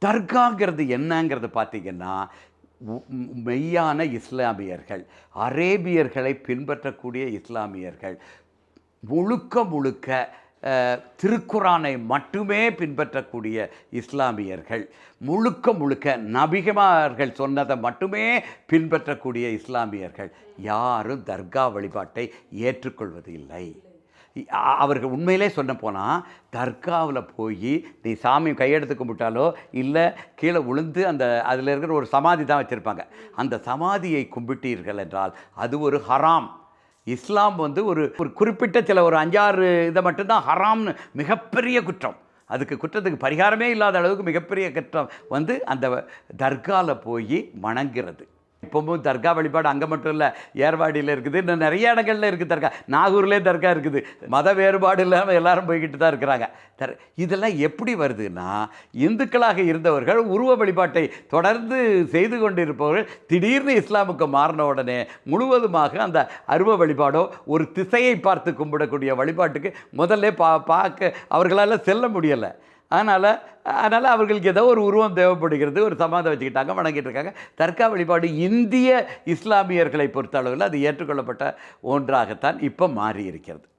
தர்காங்கிறது என்னங்கிறது பார்த்தீங்கன்னா, மெய்யான இஸ்லாமியர்கள், அரேபியர்களை பின்பற்றக்கூடிய இஸ்லாமியர்கள், முழுக்க முழுக்க திருக்குரானை மட்டுமே பின்பற்றக்கூடிய இஸ்லாமியர்கள், முழுக்க முழுக்க நபிகமார்கள் சொன்னதை மட்டுமே பின்பற்றக்கூடிய இஸ்லாமியர்கள் யாரும் தர்கா வழிபாட்டை ஏற்றுக்கொள்வது இல்லை. அவர்கள் உண்மையிலே சொன்ன போனால், தர்காவில் போய் நீ சாமி கையெடுத்து கும்பிட்டாலோ இல்லை கீழே விழுந்து அதில் இருக்கிற ஒரு சமாதி தான் வச்சுருப்பாங்க, அந்த சமாதியை கும்பிட்டீர்கள் என்றால் அது ஒரு ஹராம். இஸ்லாம் ஒரு குறிப்பிட்ட சில ஒரு 5-6 இதை மட்டும்தான் ஹராம்னு, மிகப்பெரிய குற்றம். அதுக்கு குற்றத்துக்கு பரிகாரமே இல்லாத அளவுக்கு மிகப்பெரிய குற்றம் அந்த தர்காவில் போய் வணங்குறது. இப்போவும் தர்கா வழிபாடு அங்கே மட்டும் இல்லை, ஏர்வாடியில் இருக்குது, இன்னும் நிறைய இடங்களில் இருக்குது தர்கா. நாகூர்லேயே தர்கா இருக்குது. மத வேறுபாடு இல்லாமல் எல்லாரும் போய்கிட்டு தான் இருக்கிறாங்க. இதெல்லாம் எப்படி வருதுன்னா, இந்துக்களாக இருந்தவர்கள் உருவ வழிபாட்டை தொடர்ந்து செய்து கொண்டிருப்பவர்கள் திடீர்னு இஸ்லாமுக்கு மாறின உடனே முழுவதுமாக அந்த அருவ வழிபாடோ ஒரு திசையை பார்த்து கும்பிடக்கூடிய வழிபாட்டுக்கு முதல்ல பார்க்க அவர்களால் செல்ல முடியலை. அதனால் அவர்களுக்கு ஏதோ ஒரு உருவம் தேவைப்படுகிறது, ஒரு சமாதம் வச்சுக்கிட்டாங்க, வணங்கிட்டு இருக்காங்க. தர்கா வழிபாடு இந்திய இஸ்லாமியர்களை பொறுத்த அளவில் அது ஏற்றுக்கொள்ளப்பட்ட ஒன்றாகத்தான் இப்போ மாறி இருக்கிறது.